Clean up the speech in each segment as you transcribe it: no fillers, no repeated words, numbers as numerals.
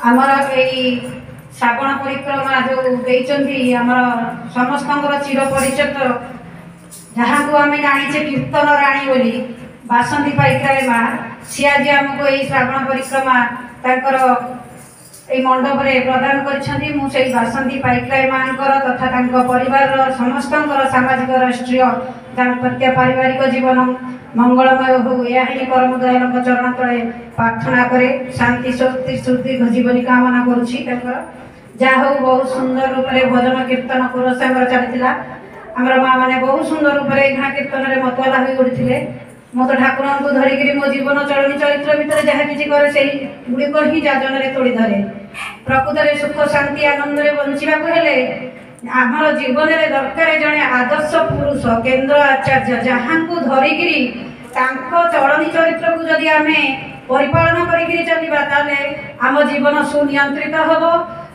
आमर श्रावण परिक्रमा जो देती आमर समस्त चिर परिचित जहाँ को आम जाने कीर्तन राणी बोली बासंती पाइकराय माँ सी आज आमको यही श्रावण परिक्रमा मंडप रे प्रदान कर बासंती पाइकराय माँ तथा परिवार समस्त सामाजिक राष्ट्रीय दाम्पत्य पारिवारिक जीवन मंगलमय हो यह परम दयाल चरण तले प्रार्थना करे शांति शक्ति श्रुति जीवनी कामना करुँची जहा हो बहुत सुंदर रूप से भजन कीर्तन कोरसांगर चलता आमर माँ मैंने बहुत सुंदर रूप से कीर्तन में मतवाला हो गढ़ी मो तो ठाकुर को धरिकी मो जीवन चलनी चरित्र भितर जहाँ किसी करे से गुड़िक ही जाजन में तोड़ी धरे प्रकृत में सुख शांति आनंद में बंचाक आमर जीवन में दरकार जड़े आदर्श पुरुष केन्द्र आचार्य जहाँ को धरिकी चलनी चरित्र को जदि आम परिपालन कर चलवा आम जीवन सुनियंत्रित हम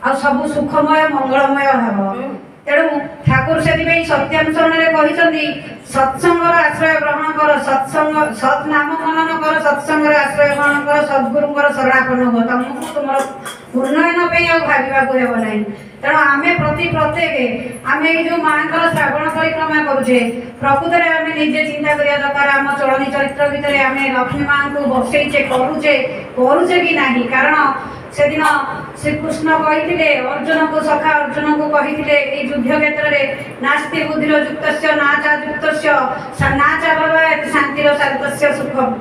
आ सब सुखमय मंगलमय हम तेणु ठाकुर से सत्यानुसरण कहते सत्संगर आश्रय ग्रहण कर सत्संग सत् नाम मनन कर सत्संगर आश्रय ग्रहण कर सद्गुरुंर शरणापन्न हो तुमको तुम उन्नयन भाविका हेब ना तेणु आम प्रति प्रत्येक आम जो माँ श्रावण परिक्रमा करुचे प्रकृत में आम निजे चिंता करा दरकार आम चलनी चरित्र भितर आम लक्ष्मी माँ को बसईचे करुचे कि ना कारण से दिन श्रीकृष्ण कही अर्जुन को सखा अर्जुन को कही युद्ध क्षेत्र में नास्ति बुद्धिर युक्त नाचा युक्त नाचा भाव शांतिर शांत सुखम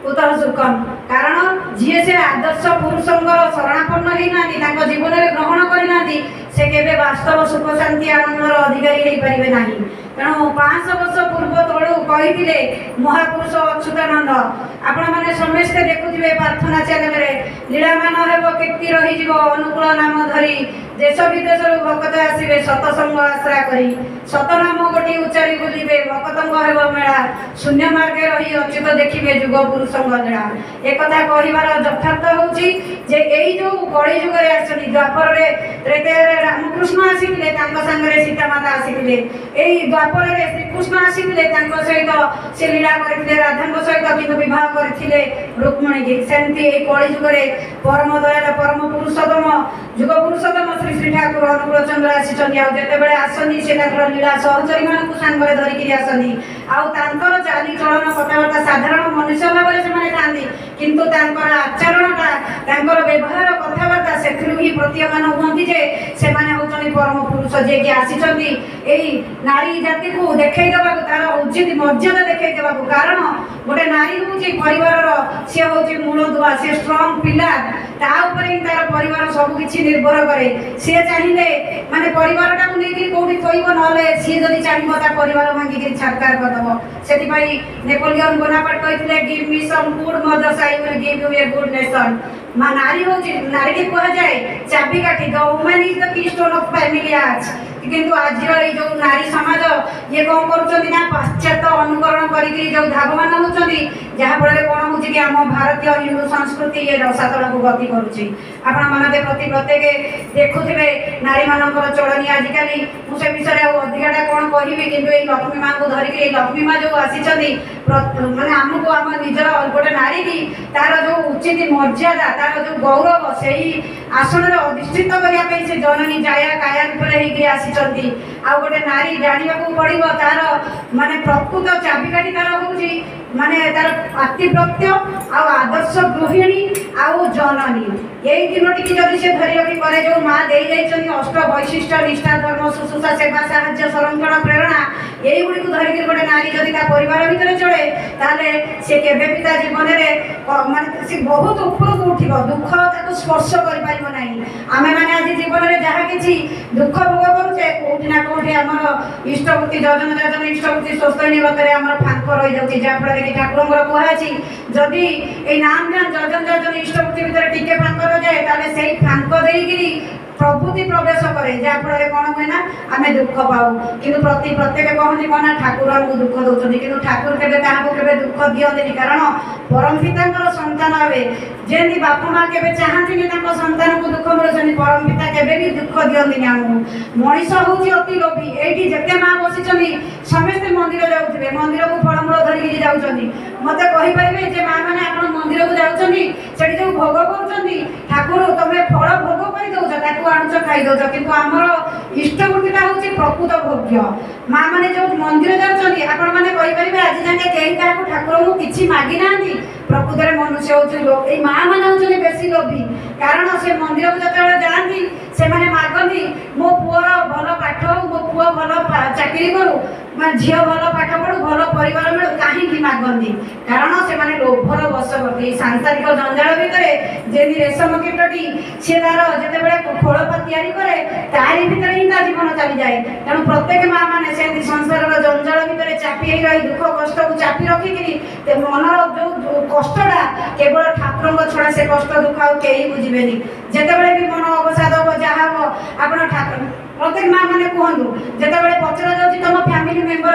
कुतः सुखम कारण जी से आदर्श पुरुषंर शरणापन्न होना जीवन में ग्रहण करना से केवे वास्तव सुख शांति आनंदर अधिकारी हो पारे ना तेणु 500 वर्ष पूर्व तलू कही महापुरुष अच्युतानंद आपण मैंने समस्ते देखुए प्रार्थना चैनल लीलामान हेब कीर्ति रही अनुकूल नाम धरी देश विदेश भक्त आसवे सतसंग आश्रा करी सतनाम गोटी उच्चारी बुलवे भक्तंग हेब मेला शून्य मार्गे रही अच्युत देखिए जुग पुरुषंग लीला एक कहबार यथार्थ होची जो कली जुगे आसती द्वापर रामकृष्ण आसीले सांगे सीतामाता आसीले द्वापर श्रीकृष्ण आसीले सहित से लीला करते राधा सहित किंतु विवाह करते रुक्मणी की सेमती कली जुगे परम दयाल परम पुरुषोत्तम जुग पुरुषोत्तम श्री श्री ठाकुर अनुकूल चंद्र आसते आसनी से लीला सहचरी मान सांगे धरिकी आसनी आर चाली चलन कथबार्ता साधारण मनुष्य भाव से था किंतु आचरण व्यवहार कथबार्ता से ही प्रतीयमान हमें से परम पुरुष जी कि आसी नारी जाति को देखई देवा तार उचित मर्यादा देखई देवा कारण गोटे नारी हूँ परिवार सी हूँ मूल दुआ सी स्ट्रंग पिला तार परिवार सबकि निर्भर करे सी चाहिए माने परिवार टाक कौटी थोब ना सी जब चाहिए परिवार भांगिक छात्कार करदेव से नेपोलियन बोनापार्ट कहते give me some good mothers I will give you a good nation माँ नारी हूँ नारी की कह जाए चाबिकाठी the women is the keystone of family आज किंतु आज जो नारी समाज ये कौन कर पाश्चात्य अनुकरण कर धावमान होती जहाँफल कौन हो आम भारतीय हिंदू संस्कृति ये रसातल को गति करुच्ची आपते प्रति प्रत्येक देखुवे नारी मान चलनी आजिकल मुझे विषय अधिकाटा कौन कहि कि लक्ष्मी माँ को धरिकी लक्ष्मी माँ जो आसी माने आमको आम निजर गोटे नारी की तार जो उचित मर्यादा तार जो गौरव से आसन में अधिष्ठित करने से जननी जाया काया रूप आसी आ गोटे नारी जाना पड़ो तार माने प्रकृत चाबिकाठी तार हूँ माने तार पातिव्रत्य आदर्श गृहिणी आउ जननी यही तीनोटी की जब से धरी रखी करे जो माँ दे अष्ट वैशिष्ट निष्ठा धर्म शुश्रूषा सेवा साहाय्य संरक्षण प्रेरणा यही गुड़ी को धरिकी गोटे नारी जदि परिवार भितर चले ताले से केबे भी जीवन में माने से बहुत ऊपर को उठिब दुख ताको स्पर्श कर पारिबो नाही आमे माने आज जीवन में जहाँ किछि दुख भोग करूचे कोठी ना कोठी हमर इष्टपूर्ति जजन जजन इष्टपूर्ति स्वस्ति निगतरे हमर फांक रही जाउछि जा फल कि ठाकुरंगर कुहाछि जदि ए नाम ध्यान जजन जजन इष्टपूर्ति भितर टिके फांक रह जाए ताले सेही फांक देइगिरी प्रभुति प्रवेश करे जहाँफल कौन हुए ना आम दुख पाऊ कि प्रति प्रत्येक कहते कौन ठाकुर आमको दुख दौरान कि ठाकुर के दुख दिखती कारण परम पिता सन्तान हे जमी बापा माँ के चाहती सन्तान को दुख मिलूँ परम पिता के दुख दिखती आमको मनीष हूँ अति लोभी ये जिते माँ बसी समस्ते मंदिर जाऊे मंदिर को फलमूल धरिकी जाऊँच मत कहीपर माँ मैंने आप मंदिर को जाऊँ କରୁଛନ୍ତି ସେଠି ଯେଉଁ ଭୋଗ କରୁଛନ୍ତି ଠାକୁର ତମେ ଫଳ ଭୋଗ କରି ଦେଉଛ ତାକୁ ଆଣୁଛ ଖାଇ ଦେଉଛ କିନ୍ତୁ ଆମର ଇଷ୍ଟମୂର୍ତ୍ତିଟା ହେଉଛି ପ୍ରକୃତ ଭୋଗ୍ୟ। ମା ମାନେ ଯେଉଁ ମନ୍ଦିର ଯାଉଛନ୍ତି ଆପଣମାନେ କହିପାରିବେ ଆଜି ଯାକେ କେହି କାହାକୁ ଠାକୁରଙ୍କୁ କିଛି ମାଗି ନାହାନ୍ତି। ପ୍ରକୃତରେ ମନୁଷ୍ୟ ହେଉଛି ଏଇ ମା ମାନେ ହେଉଛନ୍ତି ବେଶୀ ଲୋଭୀ। କାରଣ ସେ ମନ୍ଦିରକୁ ଯେତେବେଳେ ଯାଆନ୍ତି ସେମାନେ ମାଗନ୍ତି ମୋ ପୁଅର ଭଲ ପାଠ ହଉ, ମୋ ପୁଅ ଭଲ ଚାକିରି କରୁ, ଝିଅ ଭଲ ପାଠ ପଢୁ, ଭଲ ପରିବାର ମିଳୁ। କାହିଁକି ମାଗନ୍ତି? କାରଣ ସେମାନେ ଲୋଭର ବଶବର୍ତ୍ତୀ। ସାଂସାରିକ ଜଞ୍ଜାଳ ଭିତରେ ଯେମିତି ରେଶମ କୀଟଟି ସେ ତାର ଯେତେବେଳେ ଖୋଳପା ତିଆରି କରେ ତାରି ଭିତରେ ହିଁ ତା ଜୀବନ ଚାଲିଯାଏ। ତେଣୁ ପ୍ରତ୍ୟେକ ମା ମାନେ ସେମିତି ସଂସାରର ଜଞ୍ଜାଳ ଭିତରେ ଚାପି ହେଇ ରହି ଦୁଃଖ କଷ୍ଟକୁ ଚାପି ରଖିକିରି ମନର ଯେଉଁ କଷ୍ଟଟା କେବଳ ଠାକୁରଙ୍କ ଛଡ଼ା ସେ କଷ୍ଟ ଦୁଃଖ ଆଉ କେହି ବୁଝିବେନି। ଯେତେବେଳେ ବି ମନ ଅବସାଦ ହବ ଯାହା ହବ ଆପଣ ଠାକୁର ପ୍ରତ୍ୟେକ ମା ମାନେ କୁହନ୍ତୁ ଯେତେବେଳେ ପଚରା ଯାଉଛି ତମ ଫ୍ୟାମିଲି ମେମ୍ବର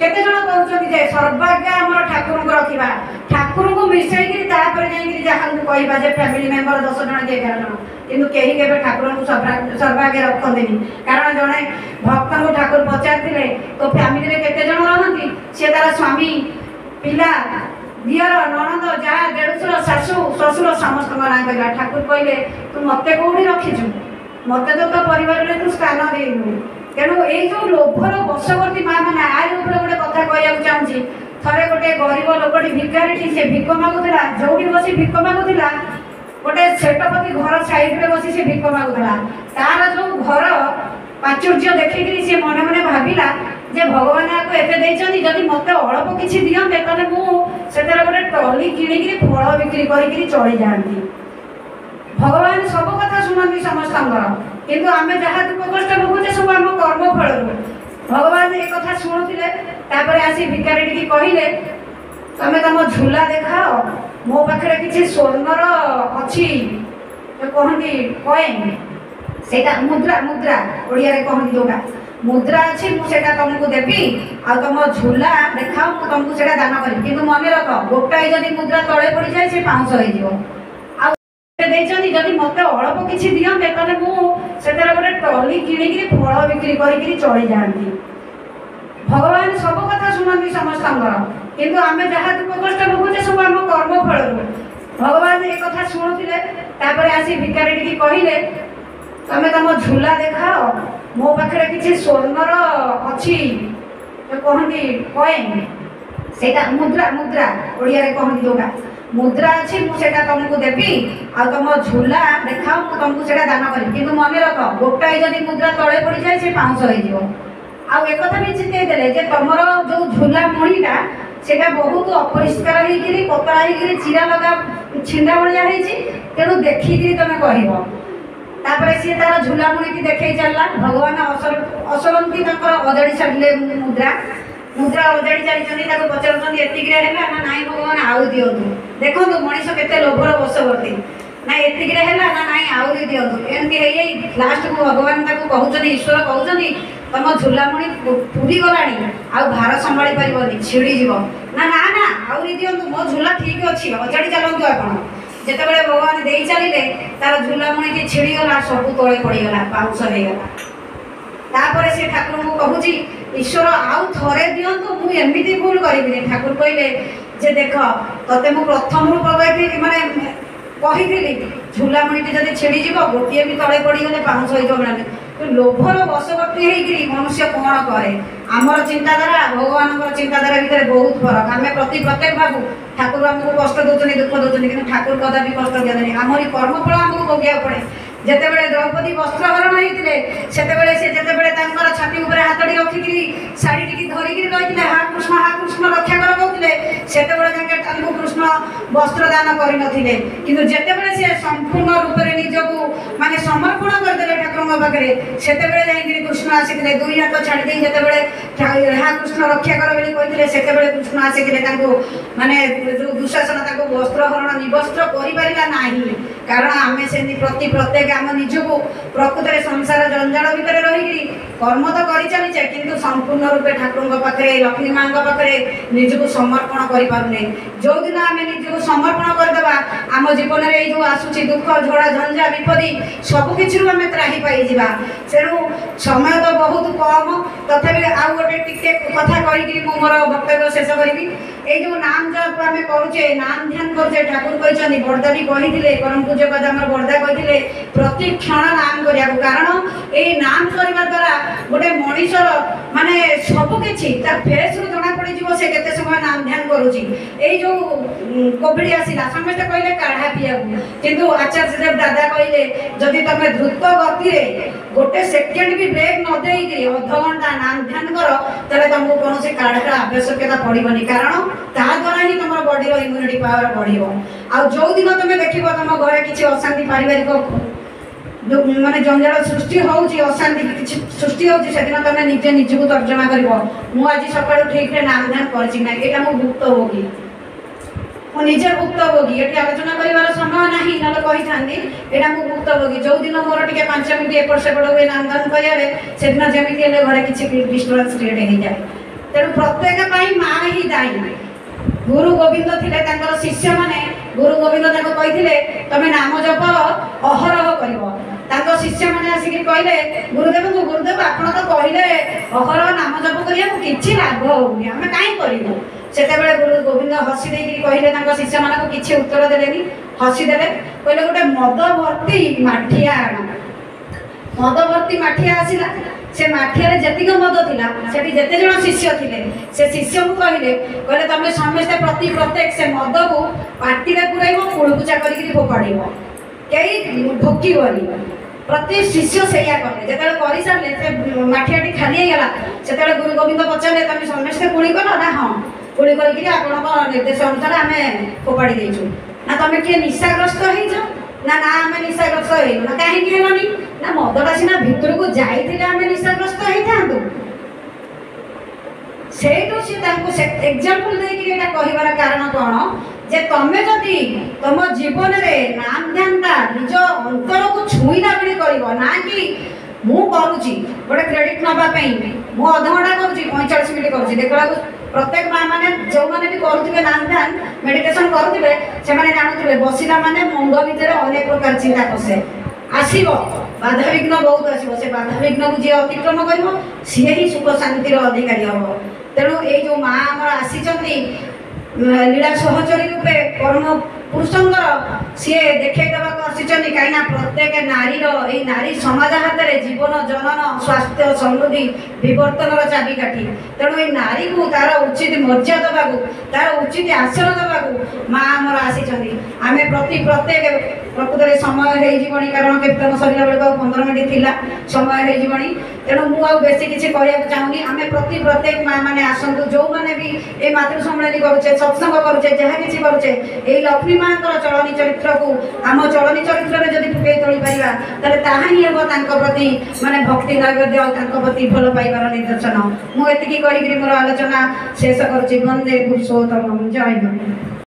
କେତେ ଜଣ କହୁଛନ୍ତି ଯେ ସର୍ବାଗ୍ୟ ଆମର ଠାକୁରଙ୍କୁ ରଖିବା, ଠାକୁରଙ୍କୁ ମିଶେଇକିରି ତାପରେ ଯାଇକିରି ଯାହାକୁ କହିବା ଯେ ଫ୍ୟାମିଲି ମେମ୍ବର 10 ଜଣ କି 11 ଜଣ। କିନ୍ତୁ କେହି କେବେ ଠାକୁରଙ୍କୁ ସର୍ବାଗ୍ୟ ରଖନ୍ତିନି। କାରଣ ଜଣେ ଭକ୍ତଙ୍କୁ ଠାକୁର ପଚାରିଥିଲେ ତୋ ଫ୍ୟାମିଲିରେ କେତେ ଜଣ ରହନ୍ତି? ସେ ତାର ସ୍ୱାମୀ, ପିଲା, ଦିଅର, ନଣନ୍ଦ, ଯାଆ, ଦେଢ଼ଶୁର, ଶାଶୁ, ଶ୍ୱଶୁର ସମସ୍ତଙ୍କ ନାଁ କହିଲା। ଠାକୁର କହିଲେ ତୁ ମୋତେ କୋଉଠି ରଖିଛୁ? ମୋତେ ତ ତୋ ପରିବାରରେ ତୁ ସ୍ଥାନ ଦେଇନୁ। ତେଣୁ ଏଇ ଯେଉଁ ଲୋଭର ବଶବର୍ତ୍ତୀ ମା ମାନେ ଆରି ଉପରେ ଗୋଟେ କଥା କହିବାକୁ ଚାହୁଁଛି। ଥରେ ଗୋଟେ ଗରିବ ଲୋକଟି ଭିକାରୀଟି ସେ ଭିକ ମାଗୁଥିଲା। ଯୋଉଠି ବସି ଭିକ ମାଗୁଥିଲା ଗୋଟେ ସେଟପତି ଘର ସାଇଡରେ ବସି ସେ ଭିକ ମାଗୁଥିଲା। ତାର ଯେଉଁ ଘର ପ୍ରାଚୁର୍ଯ୍ୟ ଦେଖିକିରି ସେ ମନେ ମନେ ଭାବିଲା ଯେ ଭଗବାନ ଆକୁ ଏତେ ଦେଇଛନ୍ତି, ଯଦି ମୋତେ ଅଳ୍ପ କିଛି ଦିଅନ୍ତେ ତାହେଲେ ମୁଁ ସେଥିରେ ଗୋଟେ ଟଲି କିଣିକିରି ଫଳ ବିକ୍ରି କରିକିରି ଚଳିଯାଆନ୍ତି। ଭଗବାନ ସବୁ କଥା ଶୁଣନ୍ତି ସମସ୍ତଙ୍କର, କିନ୍ତୁ ଆମେ ଯାହା ଦୁଃଖ କଷ୍ଟ ଭୋଗୁଛେ ସବୁ ଆମ କର୍ମ ଫଳରୁ। ଭଗବାନ ଏ କଥା ଶୁଣୁଥିଲେ। ତାପରେ ଆସି ଭିକାରୀଟିକି କହିଲେ ତମେ ତମ ଝୁଲା ଦେଖାଅ, ମୋ ପାଖରେ କିଛି ସ୍ୱର୍ଣ୍ଣର ଅଛି କହନ୍ତି କଏନ୍, ସେଇଟା ମୁଦ୍ରା ଓଡ଼ିଆରେ କହନ୍ତି ଯୋଉଟା ମୁଦ୍ରା ଅଛି, ମୁଁ ସେଇଟା ତମକୁ ଦେବି ଆଉ ତମ ଝୁଲା ଦେଖାଅ, ମୁଁ ତମକୁ ସେଇଟା ଦାନ କରିବି। କିନ୍ତୁ ମନେ ରଖ ଗୋଟାଏ ଯଦି ମୁଦ୍ରା ତଳେ ପଡ଼ିଯାଏ ସେ ପାଉଁଶ ହେଇଯିବ। ଆଉ ଦେଇଛନ୍ତି ଯଦି ମୋତେ ଅଳ୍ପ କିଛି ଦିଅନ୍ତେ ତାହେଲେ ମୁଁ ସେଥିରେ ଗୋଟେ ଟଲି କିଣିକିରି ଫଳ ବିକ୍ରି କରିକିରି ଚଳିଯାଆନ୍ତି। ଭଗବାନ ସବୁ କଥା ଶୁଣନ୍ତି ସମସ୍ତଙ୍କର, କିନ୍ତୁ ଆମେ ଯାହା ଦୁଃଖ କଷ୍ଟ ଭୋଗୁଛେ ସବୁ ଆମ କର୍ମ ଫଳରୁ। ଭଗବାନ ଏ କଥା ଶୁଣୁଥିଲେ। ତାପରେ ଆସି ଭିକାରୀଟିକି କହିଲେ ତମେ ତମ ଝୁଲା ଦେଖାଅ, ମୋ ପାଖରେ କିଛି ସ୍ୱର୍ଣ୍ଣର ଅଛି କହନ୍ତି କଏନ୍, ସେଇଟା ମୁଦ୍ରା ଓଡ଼ିଆରେ କହନ୍ତି ଯୋଉଟା ମୁଦ୍ରା ଅଛି, ମୁଁ ସେଇଟା ତମକୁ ଦେବି ଆଉ ତମ ଝୁଲା ଦେଖାଅ, ମୁଁ ତମକୁ ସେଇଟା ଦାନ କରିବି। କିନ୍ତୁ ମନେ ରଖ ଗୋଟାଏ ଯଦି ମୁଦ୍ରା ତଳେ ପଡ଼ିଯାଏ ସେ ପାଉଁଶ ହେଇଯିବ। ଆଉ ଏକଥା ବି ଚିତେଇ ଦେଲେ ଯେ ତମର ଯେଉଁ ଝୁଲା ମଣିଟା ସେଇଟା ବହୁତ ଅପରିଷ୍କାର ହେଇକିରି ପତଳା ହେଇକିରି ଚିରା ଲଗା ଛିଣ୍ଡା ଭଳିଆ ହେଇଛି, ତେଣୁ ଦେଖିକିରି ତମେ କହିବ। ତାପରେ ସିଏ ତାର ଝୁଲାମୁଣିକି ଦେଖେଇ ଚାଲିଲା। ଭଗବାନ ଅସରନ୍ତି ତାଙ୍କର ଅଜାଡ଼ି ସାରିଲେ ମୁଦ୍ରା ଅଜାଡ଼ି ଚାଲିଛନ୍ତି। ତାକୁ ପଚାରୁଛନ୍ତି ଏତିକିରେ ହେଲା ନା ନାଇଁ ଭଗବାନ ଆଉ ଦିଅନ୍ତୁ। ଦେଖନ୍ତୁ ମଣିଷ କେତେ ଲୋଭର ବଶବର୍ତ୍ତୀ। ନାଇଁ ଏତିକିରେ ହେଲା ନା ନାଇଁ ଆହୁରି ଦିଅନ୍ତୁ। ଏମିତି ହେଇ ଲାଷ୍ଟକୁ ଭଗବାନ ତାକୁ କହୁଛନ୍ତି, ଈଶ୍ୱର କହୁଛନ୍ତି ତମ ଝୁଲାମୁଣି ପୁରି ଗଲାଣି, ଆଉ ଭାର ସମ୍ଭାଳି ପାରିବନି, ଛିଡ଼ିଯିବ। ନା ଆହୁରି ଦିଅନ୍ତୁ, ମୋ ଝୁଲା ଠିକ୍ ଅଛି, ଅଜାଡ଼ି ଚାଲନ୍ତୁ ଆପଣ। ଯେତେବେଳେ ଭଗବାନ ଦେଇ ଚାଲିଲେ ତାର ଝୁଲାମୁଣିଟି ଛିଡ଼ିଗଲା, ସବୁ ତଳେ ପଡ଼ିଗଲା, ପାଉଁଶ ହେଇଗଲା। ତାପରେ ସେ ଠାକୁରଙ୍କୁ କହୁଛି ଈଶ୍ୱର ଆଉ ଥରେ ଦିଅନ୍ତୁ, ମୁଁ ଏମିତି ଭୁଲ କରିବିନି। ଠାକୁର କହିଲେ ଯେ ଦେଖ ତତେ ମୁଁ ପ୍ରଥମରୁ କହିଥିଲି ଝୁଲାମୁଣିଟି ଯଦି ଛିଡ଼ିଯିବ ଗୋଟିଏ ବି ତଳେ ପଡ଼ିଗଲେ ପାଉଁଶ ହେଇଯିବ। ମାନେ ଲୋଭର ବଶବର୍ତ୍ତୀ ହେଇକିରି ମନୁଷ୍ୟ କ'ଣ କରେ? ଆମର ଚିନ୍ତାଧାରା ଭଗବାନଙ୍କର ଚିନ୍ତାଧାରା ଭିତରେ ବହୁତ ଫରକ। ଆମେ ପ୍ରତ୍ୟେକ ଭାବୁ ଠାକୁର ଆମକୁ କଷ୍ଟ ଦେଉଛନ୍ତି, ଦୁଃଖ ଦେଉଛନ୍ତି, କିନ୍ତୁ ଠାକୁର କଦାପି କଷ୍ଟ ଦିଅନ୍ତିନି। ଆମରି କର୍ମଫଳ ଆମକୁ ଭୋଗିବାକୁ ପଡ଼େ। ଯେତେବେଳେ ଦ୍ରୌପଦୀ ବସ୍ତ୍ରହରଣ ହେଇଥିଲେ ସେତେବେଳେ ସେ ଯେତେବେଳେ ତାଙ୍କର ଛାତି ଉପରେ ହାତଟି ରଖିକିରି ଶାଢ଼ୀଟିକି ଧରିକିରି ରହିଥିଲେ ହା କୃଷ୍ଣ ରକ୍ଷା କର କହୁଥିଲେ, ସେତେବେଳେ ଯାକେ ତାଙ୍କୁ କୃଷ୍ଣ ବସ୍ତ୍ର ଦାନ କରିନଥିଲେ। କିନ୍ତୁ ଯେତେବେଳେ ସେ ସମ୍ପୂର୍ଣ୍ଣ ରୂପରେ ନିଜକୁ ସମର୍ପଣ କରିଦେଲେ ଠାକୁରଙ୍କ ପାଖରେ, ସେତେବେଳେ ଯାଇକିରି କୃଷ୍ଣ ଆସିଥିଲେ। ଦୁଇ ହାତ ଛାଡ଼ି ଦେଇ ଯେତେବେଳେ ହା କୃଷ୍ଣ ରକ୍ଷା କର ବୋଲି କହିଥିଲେ, ସେତେବେଳେ କୃଷ୍ଣ ଆସିଥିଲେ। ତାଙ୍କୁ ଯେଉଁ ଦୁଃଶାସନ ତାଙ୍କୁ ବସ୍ତ୍ରହରଣ ନିବସ୍ତ୍ର କରିପାରିଲା ନାହିଁ। କାରଣ ଆମେ ସେମିତି ପ୍ରତ୍ୟେକ ଆମ ନିଜକୁ ପ୍ରକୃତରେ ସଂସାର ଜଞ୍ଜାଳ ଭିତରେ ରହିକିରି କର୍ମ ତ କରିଚାଲିଛେ, କିନ୍ତୁ ସମ୍ପୂର୍ଣ୍ଣ ରୂପେ ଠାକୁରଙ୍କ ପାଖରେ ଲକ୍ଷ୍ମୀ ମାଙ୍କ ପାଖରେ ନିଜକୁ ସମର୍ପଣ କରିପାରୁନେ। ଯେଉଁଦିନ ଆମେ ନିଜକୁ ସମର୍ପଣ କରିଦେବା ଆମ ଜୀବନରେ ଏଇ ଯେଉଁ ଆସୁଛି ଦୁଃଖ ଝଡ଼ା ଝଞ୍ଜା ବିପତ୍ତି ସବୁକିଛିରୁ ଆମେ ତ୍ରାହି ପାଇଯିବା। ତେଣୁ ସମୟ ତ ବହୁତ କମ୍, ତଥାପି ଆଉ ଗୋଟେ ଟିକେ କଥା କହିକିରି ମୁଁ ମୋର ବକ୍ତବ୍ୟ ଶେଷ କରିବି। এই যে নাম জপ আমি করুছে নাম ধ্যান করছে ঠাকুর କହିଛନ୍ତି বড়দা भी কহিଥିଲେ পরম ପୂଜ୍ୟ ପାଦ ଆମର ବଡ଼ଦା କହିଥିଲେ ପ୍ରତି କ୍ଷଣ ନାମ କରିବାକୁ କାରଣ এই নাম କରିବା ଦ୍ୱାରା ଗୋଟେ ମଣିଷର ମାନେ ସବୁ କିଛି ତା ଫେସ୍ରୁ ଜଣା ପଡ଼ିଯିବ ସେ କେତେ ସମୟ ନାମ ଧ୍ୟାନ କରୁଛି। ଏଇ ଯୋଉ କୋଭିଡ ଆସିଲା ସମସ୍ତେ କହିଲେ କାଢ଼ା ପିଇବାକୁ କିନ୍ତୁ ଆଚାର୍ଯ୍ୟ ଦେବ ଦାଦା କହିଲେ ଯଦି ତମେ ଦ୍ରୁତ ଗତିରେ ଗୋଟେ ସେକେଣ୍ଡ ବି ବ୍ରେକ୍ ନ ଦେଇକି ଅଧଘଣ୍ଟା ନାମ ଧ୍ୟାନ କର ତାହେଲେ ତମକୁ କୌଣସି କାଢ଼ାର ଆବଶ୍ୟକତା ପଡ଼ିବନି କାରଣ ତା ଦ୍ୱାରା ହିଁ ତମର ବଡିର ଇମ୍ୟୁନିଟି ପାୱାର ବଢ଼ିବ। ଆଉ ଯୋଉଦିନ ତମେ ଦେଖିବ ତମ ଘରେ କିଛି ଅଶାନ୍ତି ପାରିବାରିକ ମାନେ ଜଞ୍ଜାଳ ସୃଷ୍ଟି ହେଉଛି ଅଶାନ୍ତି କିଛି ସୃଷ୍ଟି ହେଉଛି ସେଦିନ ତମେ ନିଜେ ନିଜକୁ ତର୍ଜମା କରିବ ମୁଁ ଆଜି ସକାଳୁ ଠିକରେ ନାମ ଧ୍ୟାନ କରିଛି ନା ଏଇଟା ମୁଁ ଭୁକ୍ତଭୋଗୀ ମୁଁ ନିଜେ ଭୁକ୍ତଭୋଗୀ ଏଠି ଆଲୋଚନା କରିବାର ସମୟ ନାହିଁ ନହେଲେ କହିଥାନ୍ତି ଏଇଟା ମୁଁ ଭୁକ୍ତଭୋଗୀ ଯୋଉଦିନ ମୋର ଟିକେ 5 ମିନିଟ୍ ଏପଟ ସେପଟ ହୁଏ ନାମ ଧ୍ୟାନ କରିବାରେ ସେଦିନ ଯେମିତି ହେଲେ ଘରେ କିଛି ଡିଷ୍ଟର୍ବାନ୍ସ କ୍ରିଏଟ୍ ହେଇଯାଏ। ତେଣୁ ପ୍ରତ୍ୟେକ ପାଇଁ ମା ହିଁ ଦାୟୀ। ଗୁରୁ ଗୋବିନ୍ଦ ଥିଲେ ତାଙ୍କର ଶିଷ୍ୟମାନେ ଗୁରୁ ଗୋବିନ୍ଦ ତାଙ୍କୁ କହିଥିଲେ ତମେ ନାମ ଜପ ଅହରହ କରିବ ତାଙ୍କ ଶିଷ୍ୟମାନେ ଆସିକି କହିଲେ ଗୁରୁଦେବଙ୍କୁ ଗୁରୁଦେବ ଆପଣ ତ କହିଲେ ଅହରହ ନାମ ଜପ କରିବାକୁ କିଛି ଲାଭ ହଉନି ଆମେ କାହିଁ କରିବୁ। ସେତେବେଳେ ଗୁରୁ ଗୋବିନ୍ଦ ହସି ଦେଇକି କହିଲେ ତାଙ୍କ ଶିଷ୍ୟମାନଙ୍କୁ କିଛି ଉତ୍ତର ଦେଲେନି ହସିଦେଲେ କହିଲେ ଗୋଟେ ମଦ ଭର୍ତ୍ତି ମାଠିଆ ଆଣ। ମଦ ଭର୍ତ୍ତି ମାଠିଆ ଆସିଲା ସେ ମାଠିଆରେ ଯେତିକି ମଦ ଥିଲା ସେଠି ଯେତେ ଜଣ ଶିଷ୍ୟ ଥିଲେ ସେ ଶିଷ୍ୟଙ୍କୁ କହିଲେ ତମେ ସମସ୍ତେ ପ୍ରତ୍ୟେକ ସେ ମଦକୁ ପାଟିରେ ପୁରାଇବ କୁଳୁକୁଚା କରିକି ଫୋପାଡ଼ିବ କେହି ଢୋକିବନି। ପ୍ରତି ଶିଷ୍ୟ ସେଇଆ କଲେ ଯେତେବେଳେ କରିସାରିଲେ ସେ ମାଠିଆଟି ଖାଲି ହେଇଗଲା ସେତେବେଳେ ଗୁରୁ ଗୋବିନ୍ଦ ପଚାରିଲେ ତମେ ସମସ୍ତେ କୁଳି କଲ ନା ହଁ କୁଳି କରିକି ଆପଣଙ୍କ ନିର୍ଦ୍ଦେଶ ଅନୁସାରେ ଆମେ ଫୋପାଡ଼ି ଦେଇଛୁ। ନା ତମେ କିଏ ନିଶାଗ୍ରସ୍ତ ହେଇଛ ନା ନା ଆମେ ନିଶାଗ୍ରସ୍ତ ହେଇନୁ ନା କାହିଁକି ହେଲନି ନା ମଦଟା ସିନା ଭିତରକୁ ଯାଇଥିଲେ ଆମେ ନିଶାଗ୍ରସ୍ତ ହେଇଥାନ୍ତୁ। ସେଇଠୁ ସେ ତାଙ୍କୁ ଏକ୍ସାମ୍ପଲ ଦେଇକି ଏଇଟା କହିବାର କାରଣ କ'ଣ ଯେ ତମେ ଯଦି ତମ ଜୀବନରେ ନାମ ଧ୍ୟାନଟା ନିଜ ଅନ୍ତରକୁ ଛୁଇଁଲା ଭଳି କରିବ ନା କି ମୁଁ କରୁଛି ଗୋଟେ କ୍ରେଡିଟ୍ ନେବା ପାଇଁ ମୁଁ ଅଧଘଣ୍ଟା କରୁଛି 45 ମିନିଟ୍ କରୁଛି ଦେଖିବାକୁ ପ୍ରତ୍ୟେକ ମା ମାନେ ଯେଉଁମାନେ ବି କରୁଥିବେ ନାମ ଧ୍ୟାନ ମେଡିଟେସନ କରୁଥିବେ ସେମାନେ ଜାଣୁଥିବେ ବସିଲା ମାନେ ମୁଣ୍ଡ ଭିତରେ ଅନେକ ପ୍ରକାର ଚିନ୍ତା ପଶେ ଆସିବ ବାଧାବିଘ୍ନ ବହୁତ ଆସିବ ସେ ବାଧାବିଘ୍ନକୁ ଯିଏ ଅତିକ୍ରମ କରିବ ସିଏ ହିଁ ସୁଖ ଶାନ୍ତିର ଅଧିକାରୀ ହେବ। ତେଣୁ ଏଇ ଯେଉଁ ମା ଆମର ଆସିଛନ୍ତି ଲୀଳା ସହଚରୀ ରୂପେ ପରମ ପୁରୁଷଙ୍କର ସିଏ ଦେଖେଇ ଦେବାକୁ ଆସିଛନ୍ତି କାହିଁକିନା ପ୍ରତ୍ୟେକ ନାରୀର ଏଇ ନାରୀ ସମାଜ ହାତରେ ଜୀବନ ଜନନ ସ୍ୱାସ୍ଥ୍ୟ ସମୃଦ୍ଧି ବିବର୍ତ୍ତନର ଚାବିକାଠି। ତେଣୁ ଏଇ ନାରୀକୁ ତାର ଉଚିତ ମର୍ଯ୍ୟାଦା ଦେବାକୁ ତାର ଉଚିତ ଆସନ ଦେବାକୁ ମା ଆମର ଆସିଛନ୍ତି। ଆମେ ପ୍ରତ୍ୟେକ ପ୍ରକୃତରେ ସମୟ ହେଇଯିବଣି କାରଣ କୀର୍ତ୍ତନ ସରିଲା ବେଳକୁ ଆଉ 15 ମିନିଟ୍ ଥିଲା ସମୟ ହେଇଯିବଣି ତେଣୁ ମୁଁ ଆଉ ବେଶୀ କିଛି କରିବାକୁ ଚାହୁଁନି। ଆମେ ପ୍ରତ୍ୟେକ ମା ମାନେ ଆସନ୍ତୁ ଯେଉଁମାନେ ବି ଏ ମାତୃ ସମ୍ମିଳନୀ କରୁଛେ ସତ୍ସଙ୍ଗ କରୁଛେ ଯାହା କିଛି କରୁଛେ ଏଇ ଲକ୍ଷ୍ମୀ ମାଙ୍କର ଚଳନୀ ଚରିତ୍ରକୁ ଆମ ଚଳନୀ ଚରିତ୍ରରେ ଯଦି ଫୁଟେଇ ତୋଳିପାରିବା ତାହେଲେ ତାହା ହିଁ ହେବ ତାଙ୍କ ପ୍ରତି ମାନେ ଭକ୍ତି ନୈବେଦ୍ୟ ଆଉ ତାଙ୍କ ପ୍ରତି ଭଲ ପାଇବାର ନିଦର୍ଶନ। ମୁଁ ଏତିକି କହିକିରି ମୋର ଆଲୋଚନା ଶେଷ କରୁଛି। ବନ୍ଦେ ପୁରୁଷୋତ୍ତମ ଜୟ ଗୁରୁ।